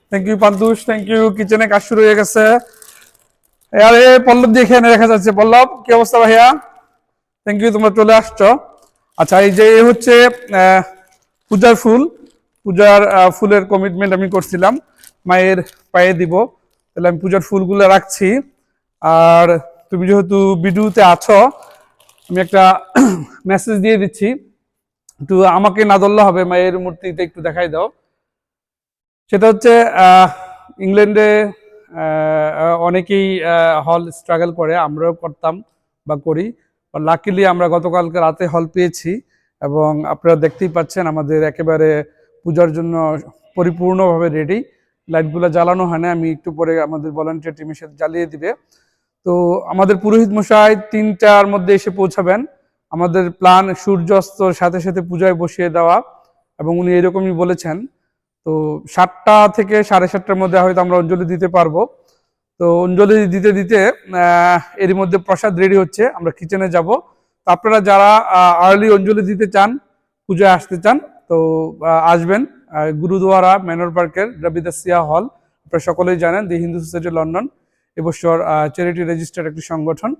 Thank you পান্তুষ, thank you. কিচেনে কাজ শুরু হয়ে গেছে। আরে পল্লব দিয়ে এখানে দেখা যাচ্ছে। পল্লব, কি অবস্থা ভাইয়া? থ্যাংক ইউ, তোমরা চলে আসছো। আচ্ছা, এই যে হচ্ছে পূজার ফুল। পূজার ফুলের কমিটমেন্ট আমি করছিলাম, মায়ের পায়ে দিব, তাহলে আমি পূজার ফুলগুলো রাখছি। আর তুমি যেহেতু ভিডিওতে আছো, আমি একটা মেসেজ দিয়ে দিচ্ছি, একটু আমাকে না ধরলে হবে, মায়ের মূর্তিতে একটু দেখাই দাও। সেটা হচ্ছে ইংল্যান্ডে অনেকেই হল স্ট্রাগল করে, আমরাও করতাম বা করি। লাকিলি আমরা গতকালকে রাতে হল পেয়েছি, এবং আপনারা দেখতেই পাচ্ছেন আমাদের একেবারে পূজার জন্য পরিপূর্ণভাবে রেডি। লাইটগুলো জ্বালানো হয় না, আমি একটু পরে আমাদের ভলান্টিয়ার টিমের সাথে জ্বালিয়ে দিবে। তো আমাদের পুরোহিত মশাই 3টার মধ্যে এসে পৌঁছাবেন। আমাদের প্ল্যান সূর্যাস্তর সাথে সাথে পূজায় বসিয়ে দেওয়া, এবং উনি এরকমই বলেছেন। তো 7টা থেকে 7:30টার মধ্যে হয়তো আমরা অঞ্জলি দিতে পারবো। তো অঞ্জলি দিতে দিতে এরই মধ্যে প্রসাদ রেডি হচ্ছে, আমরা কিচেনে যাব। তো আপনারা যারা আর্লি অঞ্জলি দিতে চান, পূজায় আসতে চান, তো আসবেন গুরুদুয়ারা ম্যানর পার্কের রবিদাসিয়া হল। আপনারা সকলেই জানেন দি হিন্দু সোসাইটি লন্ডন এবছর চ্যারিটি রেজিস্টার্ড একটি সংগঠন।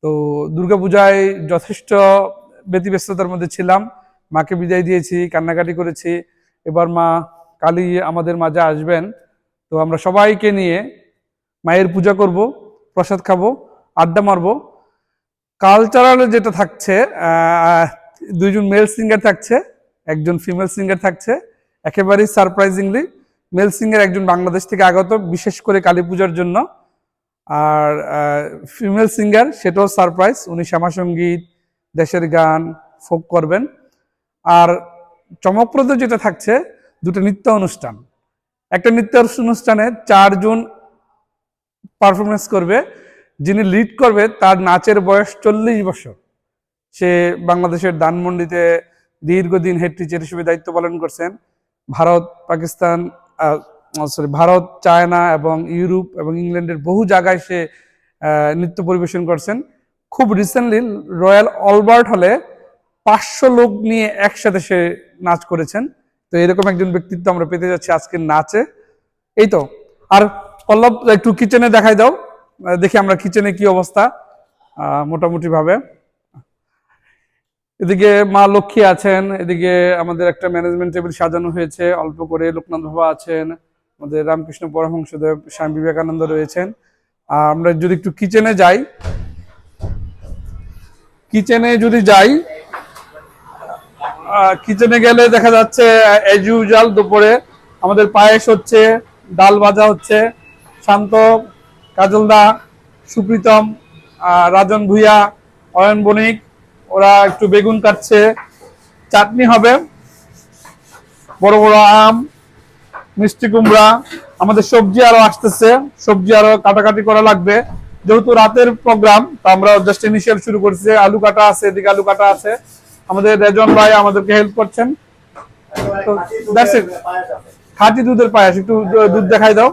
তো দুর্গাপূজায় যথেষ্ট ব্যতিব্যস্ততার মধ্যে ছিলাম, মাকে বিদায় দিয়েছি, কান্নাকাটি করেছি। এবার মা কালী আমাদের মাঝে আসবেন। তো আমরা সবাইকে নিয়ে মায়ের পূজা করব, প্রসাদ খাবো, আড্ডা মারবো। কালচারালে যেটা থাকছে, 2জন মেল সিঙ্গার থাকছে, 1জন ফিমেল সিঙ্গার থাকছে। একেবারেই সারপ্রাইজিংলি মেল সিঙ্গার 1জন বাংলাদেশ থেকে আগত, বিশেষ করে কালী পূজার জন্য। আর ফিমেল সিঙ্গার সেটাও সারপ্রাইজ, উনি শ্যামাসঙ্গীত, দেশের গান, ফোক করবেন। আর চমকপ্রদ যেটা থাকছে, 2টা নৃত্য অনুষ্ঠান। একটা নৃত্য অনুষ্ঠানে 4জন পারফরমেন্স করবে। যিনি লিড করবে তার নাচের বয়স 40 বছর। সে বাংলাদেশের ধানমন্ডিতে দীর্ঘদিন হেড টিচার হিসেবে দায়িত্ব পালন করছেন। ভারত, পাকিস্তান, ভারত, চায়না এবং ইউরোপ এবং ইংল্যান্ডের বহু জায়গায় সে নৃত্য পরিবেশন করছেন। খুব রিসেন্টলি রয়্যাল অলবার্ট হলে 500 লোক নিয়ে একসাথে সে নাচ করেছেন। তো এরকম একজন ব্যক্তিত্ব আমরা পেতে যাচ্ছি আজকের নাচে। এই তো। আর পল্লব, একটু কিচেনে দেখাই দাও, দেখি আমরা কিচেনে কি অবস্থা মোটামুটি ভাবে। এদিকে মা লক্ষ্মী আছেন, এদিকে আমাদের একটা ম্যানেজমেন্ট টেবিল সাজানো হয়েছে অল্প করে। লোকনাথ বাবা আছেন, আমাদের রামকৃষ্ণ পরমহংসদেব, স্বামী বিবেকানন্দ রয়েছেন। আর আমরা যদি একটু কিচেনে যাই, কিচেনে গেলে দেখা যাচ্ছে এজ ইউজুয়াল দুপুরে আমাদের পায়েস হচ্ছে, ডাল ভাজা হচ্ছে। শান্ত, কাজলদা, সুপ্রীতম, রাজন ভুইয়া, অয়ন বণিক, ওরা একটু বেগুন কাটছে। চাটনি হবে, বড় বড় আম, মিষ্টি কুমড়া। আমাদের সবজি আরো আসতেছে, সবজি আরো কাটাকাটি করা লাগবে। যেহেতু রাতের প্রোগ্রাম, তো আমরা জাস্ট ইনিশিয়াল শুরু করছি। আলু কাটা আছে, এদিকে আলু কাটা আছে। আমাদের রেজন ভাই আমাদেরকে হেল্প করছেন। খাঁটি দুধের পায়েস, একটু দুধ দেখাই দাও।